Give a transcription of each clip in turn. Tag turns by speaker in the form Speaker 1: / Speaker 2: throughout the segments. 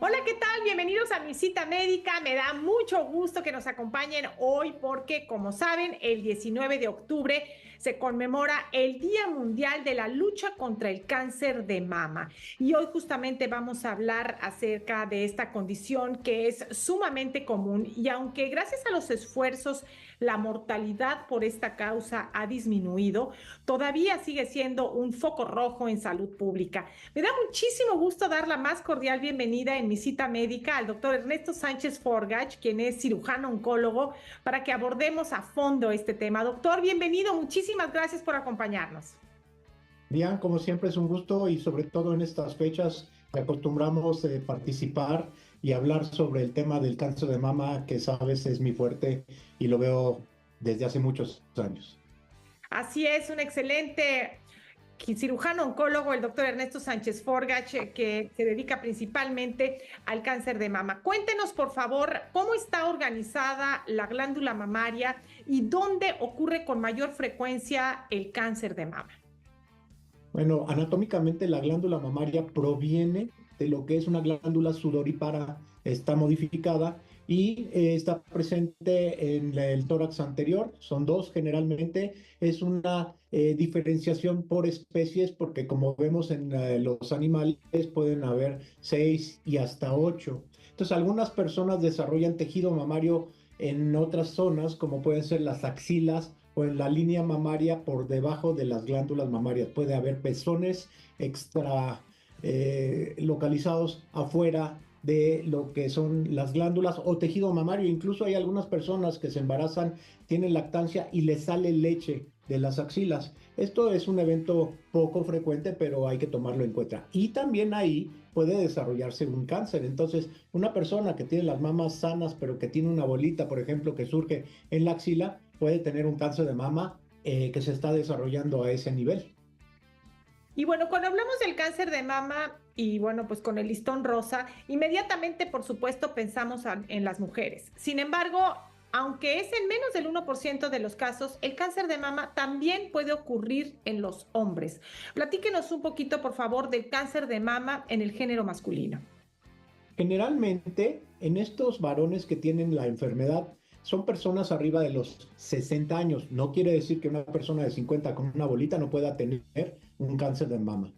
Speaker 1: Hola, ¿qué tal? Bienvenidos a mi cita médica. Me da mucho gusto que nos acompañen hoy porque, como saben, el 19 de octubre se conmemora el Día Mundial de la Lucha contra el Cáncer de Mama. Y hoy justamente vamos a hablar acerca de esta condición que es sumamente común y aunque gracias a los esfuerzos la mortalidad por esta causa ha disminuido, todavía sigue siendo un foco rojo en salud pública. Me da muchísimo gusto dar la más cordial bienvenida en mi cita médica al doctor Ernesto Sánchez Forgach, quien es cirujano oncólogo, para que abordemos a fondo este tema. Doctor, bienvenido, muchísimas gracias por acompañarnos.
Speaker 2: Diane, como siempre es un gusto y sobre todo en estas fechas que acostumbramos participar y hablar sobre el tema del cáncer de mama, que sabes es mi fuerte y lo veo desde hace muchos años.
Speaker 1: Así es, un excelente cirujano oncólogo, el doctor Ernesto Sánchez Forgach, que se dedica principalmente al cáncer de mama. Cuéntenos, por favor, cómo está organizada la glándula mamaria y dónde ocurre con mayor frecuencia el cáncer de mama.
Speaker 2: Bueno, anatómicamente la glándula mamaria proviene de lo que es una glándula sudorípara, está modificada y está presente en el tórax anterior. Son dos generalmente. Es una diferenciación por especies porque como vemos en los animales pueden haber seis y hasta ocho. Entonces algunas personas desarrollan tejido mamario en otras zonas como pueden ser las axilas o en la línea mamaria por debajo de las glándulas mamarias. Puede haber pezones extra localizados afuera de lo que son las glándulas o tejido mamario. Incluso hay algunas personas que se embarazan, tienen lactancia y les sale leche de las axilas. Esto es un evento poco frecuente, pero hay que tomarlo en cuenta. Y también ahí puede desarrollarse un cáncer. Entonces, una persona que tiene las mamas sanas, pero que tiene una bolita, por ejemplo, que surge en la axila, puede tener un cáncer de mama que se está desarrollando a ese nivel.
Speaker 1: Y bueno, cuando hablamos del cáncer de mama y bueno, pues con el listón rosa, inmediatamente, por supuesto, pensamos en las mujeres. Sin embargo, aunque es en menos del 1% de los casos, el cáncer de mama también puede ocurrir en los hombres. Platíquenos un poquito, por favor, del cáncer de mama en el género masculino.
Speaker 2: Generalmente, en estos varones que tienen la enfermedad, son personas arriba de los 60 años. No quiere decir que una persona de 50 con una bolita no pueda tener un cáncer de mama.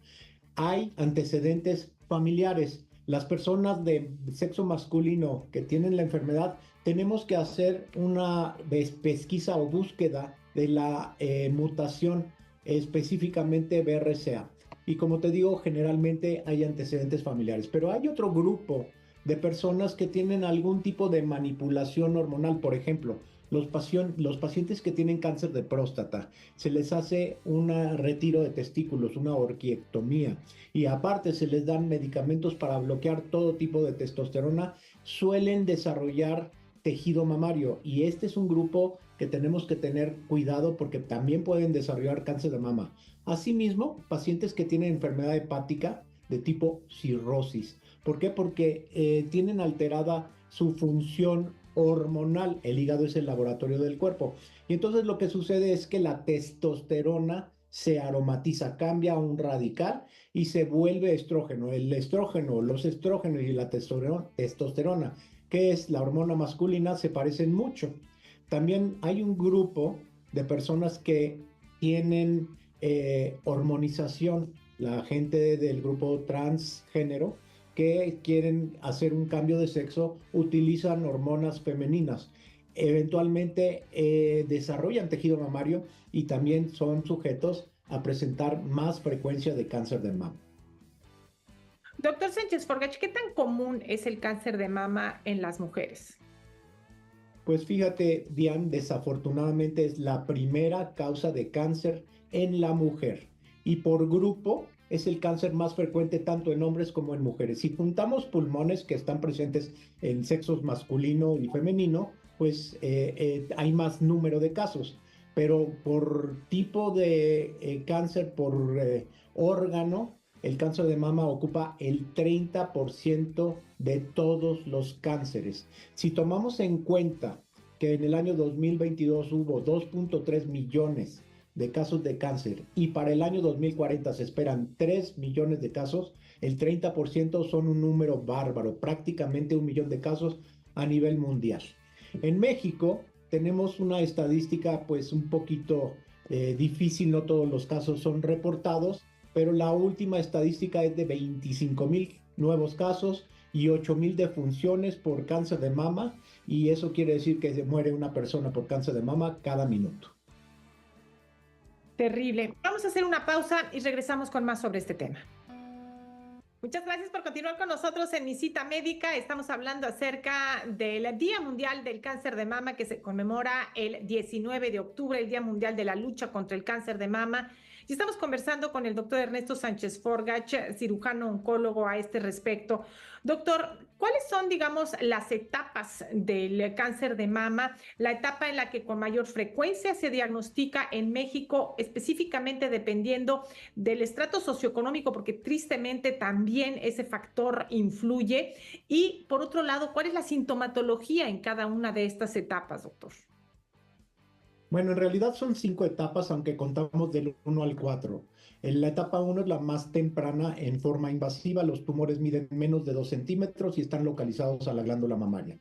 Speaker 2: Hay antecedentes familiares. Las personas de sexo masculino que tienen la enfermedad, tenemos que hacer una pesquisa o búsqueda de la mutación, específicamente BRCA. Y como te digo, generalmente hay antecedentes familiares, pero hay otro grupo de personas que tienen algún tipo de manipulación hormonal. Por ejemplo, los pacientes que tienen cáncer de próstata, se les hace un retiro de testículos, una orquiectomía, y aparte se les dan medicamentos para bloquear todo tipo de testosterona, suelen desarrollar tejido mamario. Y este es un grupo que tenemos que tener cuidado porque también pueden desarrollar cáncer de mama. Asimismo, pacientes que tienen enfermedad hepática de tipo cirrosis. ¿Por qué? Porque tienen alterada su función hormonal. El hígado es el laboratorio del cuerpo. Y entonces lo que sucede es que la testosterona se aromatiza, cambia a un radical y se vuelve estrógeno. El estrógeno, los estrógenos y la testosterona, que es la hormona masculina, se parecen mucho. También hay un grupo de personas que tienen hormonización, la gente del grupo transgénero, que quieren hacer un cambio de sexo, utilizan hormonas femeninas. Eventualmente desarrollan tejido mamario y también son sujetos a presentar más frecuencia de cáncer de mama.
Speaker 1: Doctor Sánchez Forgach, ¿qué tan común es el cáncer de mama en las mujeres?
Speaker 2: Pues fíjate, Diane, desafortunadamente es la primera causa de cáncer en la mujer y por grupo es el cáncer más frecuente tanto en hombres como en mujeres. Si juntamos pulmones que están presentes en sexos masculino y femenino, pues hay más número de casos, pero por tipo de cáncer por órgano, el cáncer de mama ocupa el 30% de todos los cánceres. Si tomamos en cuenta que en el año 2022 hubo 2.3 millones de casos de cáncer y para el año 2040 se esperan 3 millones de casos, el 30% son un número bárbaro, prácticamente 1 millón de casos a nivel mundial. En México tenemos una estadística pues un poquito difícil, no todos los casos son reportados, pero la última estadística es de 25,000 nuevos casos y 8,000 defunciones por cáncer de mama, y eso quiere decir que se muere una persona por cáncer de mama cada minuto.
Speaker 1: Terrible. Vamos a hacer una pausa y regresamos con más sobre este tema. Muchas gracias por continuar con nosotros en Mi Cita Médica. Estamos hablando acerca del Día Mundial del Cáncer de Mama que se conmemora el 19 de octubre, el Día Mundial de la Lucha contra el Cáncer de Mama. Y estamos conversando con el doctor Ernesto Sánchez Forgach, cirujano oncólogo a este respecto. Doctor, ¿cuáles son, digamos, las etapas del cáncer de mama? La etapa en la que con mayor frecuencia se diagnostica en México, específicamente dependiendo del estrato socioeconómico, porque tristemente también ese factor influye. Y por otro lado, ¿cuál es la sintomatología en cada una de estas etapas, doctor?
Speaker 2: Bueno, en realidad son 5 etapas, aunque contamos del 1 al 4. En la etapa 1 es la más temprana en forma invasiva. Los tumores miden menos de 2 centímetros y están localizados a la glándula mamaria.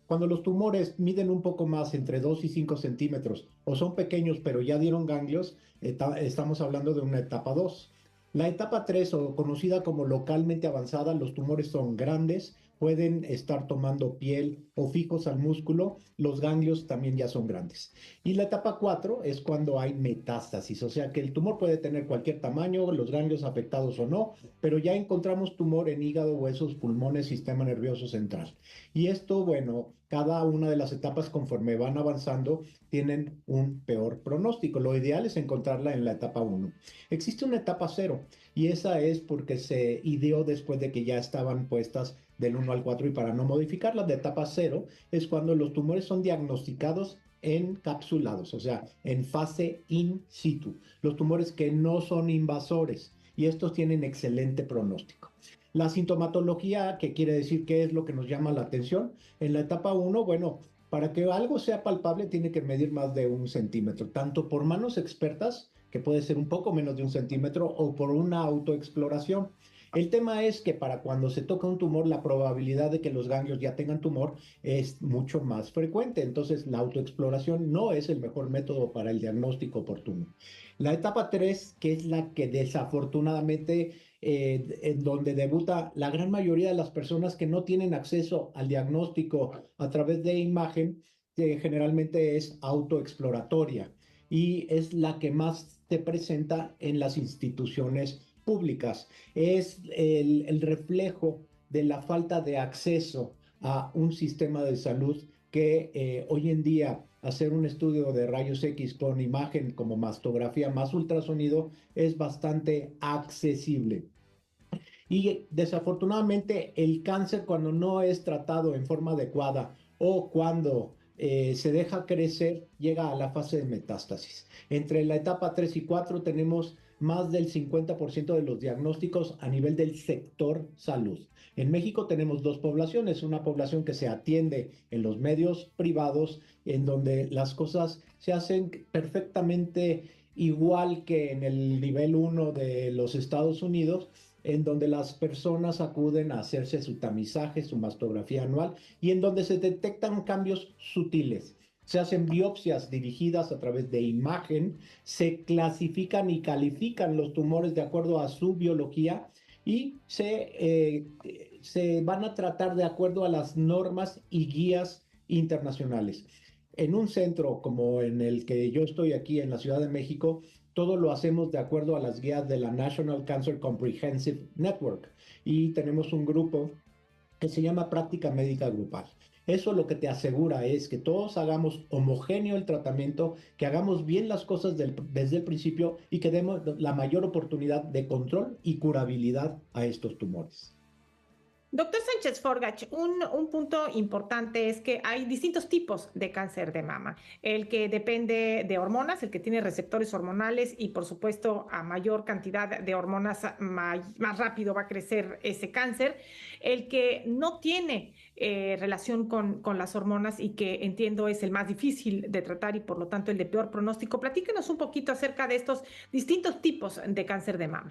Speaker 2: Cuando los tumores miden un poco más, entre 2 y 5 centímetros, o son pequeños pero ya dieron ganglios, estamos hablando de una etapa 2. La etapa 3, o conocida como localmente avanzada, los tumores son grandes, pueden estar tomando piel o fijos al músculo, los ganglios también ya son grandes. Y la etapa 4 es cuando hay metástasis, o sea que el tumor puede tener cualquier tamaño, los ganglios afectados o no, pero ya encontramos tumor en hígado, huesos, pulmones, sistema nervioso central. Y esto, bueno, cada una de las etapas conforme van avanzando tienen un peor pronóstico. Lo ideal es encontrarla en la etapa 1. Existe una etapa 0 y esa es porque se ideó después de que ya estaban puestas del 1 al 4, y para no modificarlas, de etapa 0 es cuando los tumores son diagnosticados encapsulados, o sea, en fase in situ, los tumores que no son invasores, y estos tienen excelente pronóstico. La sintomatología, que quiere decir qué es lo que nos llama la atención, en la etapa 1, bueno, para que algo sea palpable tiene que medir más de 1 centímetro, tanto por manos expertas, que puede ser un poco menos de 1 centímetro, o por una autoexploración. El tema es que para cuando se toca un tumor, la probabilidad de que los ganglios ya tengan tumor es mucho más frecuente. Entonces, la autoexploración no es el mejor método para el diagnóstico oportuno. La etapa 3, que es la que desafortunadamente en donde debuta la gran mayoría de las personas que no tienen acceso al diagnóstico a través de imagen, generalmente es autoexploratoria y es la que más se presenta en las instituciones públicas. Es el reflejo de la falta de acceso a un sistema de salud que hoy en día hacer un estudio de rayos X con imagen como mastografía más ultrasonido es bastante accesible. Y desafortunadamente el cáncer, cuando no es tratado en forma adecuada o cuando se deja crecer, llega a la fase de metástasis. Entre la etapa 3 y 4 tenemos más del 50% de los diagnósticos a nivel del sector salud. En México tenemos 2 poblaciones, una población que se atiende en los medios privados, en donde las cosas se hacen perfectamente igual que en el nivel 1 de los Estados Unidos, en donde las personas acuden a hacerse su tamizaje, su mastografía anual, y en donde se detectan cambios sutiles. Se hacen biopsias dirigidas a través de imagen, se clasifican y califican los tumores de acuerdo a su biología y se van a tratar de acuerdo a las normas y guías internacionales. En un centro como en el que yo estoy aquí en la Ciudad de México, todo lo hacemos de acuerdo a las guías de la National Cancer Comprehensive Network y tenemos un grupo que se llama Práctica Médica Grupal. Eso lo que te asegura es que todos hagamos homogéneo el tratamiento, que hagamos bien las cosas desde el principio y que demos la mayor oportunidad de control y curabilidad a estos tumores.
Speaker 1: Doctor Sánchez Forgach, un punto importante es que hay distintos tipos de cáncer de mama. El que depende de hormonas, el que tiene receptores hormonales y por supuesto a mayor cantidad de hormonas más rápido va a crecer ese cáncer. El que no tiene relación con las hormonas y que entiendo es el más difícil de tratar y por lo tanto el de peor pronóstico. Platíquenos un poquito acerca de estos distintos tipos de cáncer de mama.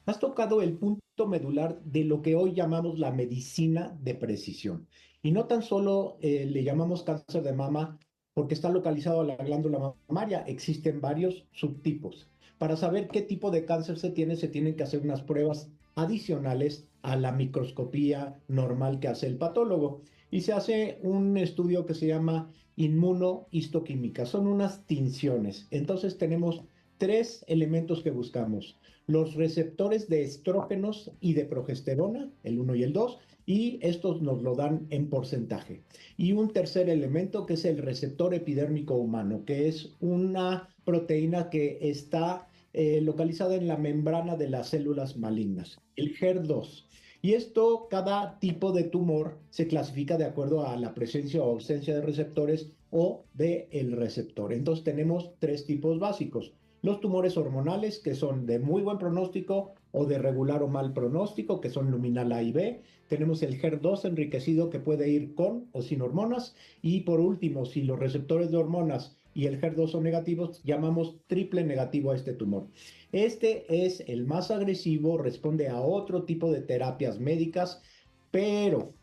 Speaker 2: Has tocado el punto medular de lo que hoy llamamos la medicina de precisión. Y no tan solo le llamamos cáncer de mama porque está localizado a la glándula mamaria, existen varios subtipos. Para saber qué tipo de cáncer se tienen que hacer unas pruebas adicionales a la microscopía normal que hace el patólogo. Y se hace un estudio que se llama inmunohistoquímica. Son unas tinciones. Entonces tenemos tres elementos que buscamos: los receptores de estrógenos y de progesterona, el uno y el 2, y estos nos lo dan en porcentaje. Y un tercer elemento que es el receptor epidérmico humano, que es una proteína que está localizada en la membrana de las células malignas, el HER2. Y esto, cada tipo de tumor se clasifica de acuerdo a la presencia o ausencia de receptores o de el receptor. Entonces tenemos tres tipos básicos: los tumores hormonales, que son de muy buen pronóstico o de regular o mal pronóstico, que son luminal A y B. Tenemos el HER2 enriquecido, que puede ir con o sin hormonas. Y por último, si los receptores de hormonas y el HER2 son negativos, llamamos triple negativo a este tumor. Este es el más agresivo, responde a otro tipo de terapias médicas, pero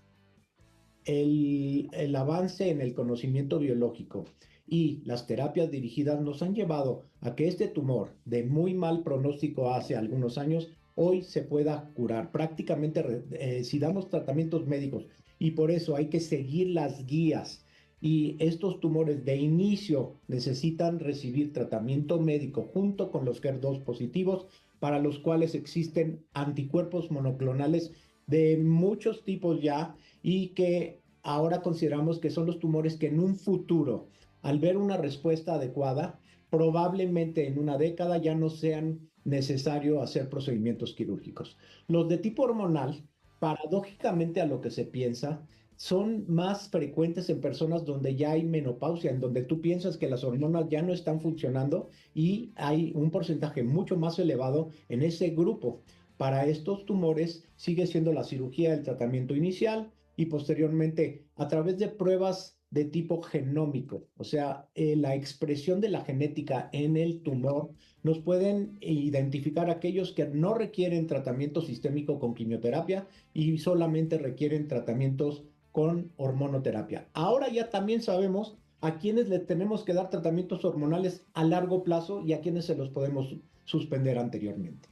Speaker 2: el avance en el conocimiento biológico y las terapias dirigidas nos han llevado a que este tumor de muy mal pronóstico hace algunos años, hoy se pueda curar prácticamente si damos tratamientos médicos. Y por eso hay que seguir las guías. Y estos tumores de inicio necesitan recibir tratamiento médico junto con los HER2 positivos, para los cuales existen anticuerpos monoclonales de muchos tipos ya, y que ahora consideramos que son los tumores que en un futuro, al ver una respuesta adecuada, probablemente en una década ya no sean necesario hacer procedimientos quirúrgicos. Los de tipo hormonal, paradójicamente a lo que se piensa, son más frecuentes en personas donde ya hay menopausia, en donde tú piensas que las hormonas ya no están funcionando, y hay un porcentaje mucho más elevado en ese grupo. Para estos tumores sigue siendo la cirugía el tratamiento inicial, y posteriormente a través de pruebas de tipo genómico, o sea, la expresión de la genética en el tumor, nos pueden identificar aquellos que no requieren tratamiento sistémico con quimioterapia y solamente requieren tratamientos con hormonoterapia. Ahora ya también sabemos a quienes le tenemos que dar tratamientos hormonales a largo plazo y a quienes se los podemos suspender anteriormente.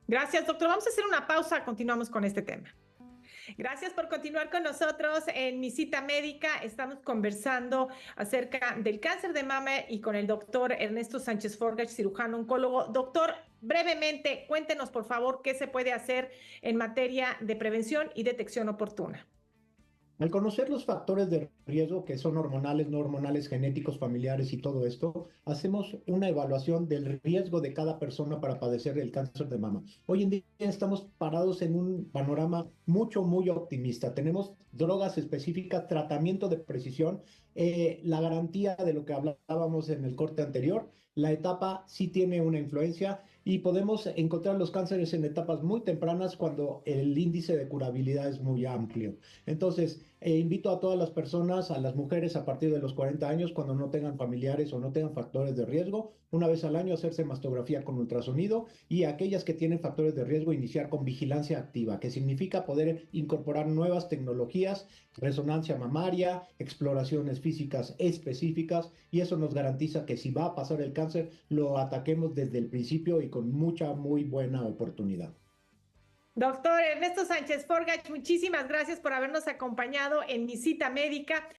Speaker 1: Gracias, doctor. Vamos a hacer una pausa. Continuamos con este tema. Gracias por continuar con nosotros en Mi Cita Médica. Estamos conversando acerca del cáncer de mama y con el doctor Ernesto Sánchez Forgach, cirujano oncólogo. Doctor, brevemente, cuéntenos por favor qué se puede hacer en materia de prevención y detección oportuna.
Speaker 2: Al conocer los factores de riesgo, que son hormonales, no hormonales, genéticos, familiares y todo esto, hacemos una evaluación del riesgo de cada persona para padecer el cáncer de mama. Hoy en día estamos parados en un panorama muy optimista. Tenemos drogas específicas, tratamiento de precisión, la garantía de lo que hablábamos en el corte anterior. La etapa sí tiene una influencia, y podemos encontrar los cánceres en etapas muy tempranas cuando el índice de curabilidad es muy amplio. Entonces, invito a todas las personas, a las mujeres a partir de los 40 años, cuando no tengan familiares o no tengan factores de riesgo, una vez al año hacerse mastografía con ultrasonido, y a aquellas que tienen factores de riesgo, iniciar con vigilancia activa, que significa poder incorporar nuevas tecnologías, resonancia mamaria, exploraciones físicas específicas, y eso nos garantiza que si va a pasar el cáncer, lo ataquemos desde el principio y con mucha, muy buena oportunidad.
Speaker 1: Doctor Ernesto Sánchez Forgach, muchísimas gracias por habernos acompañado en Mi Cita Médica.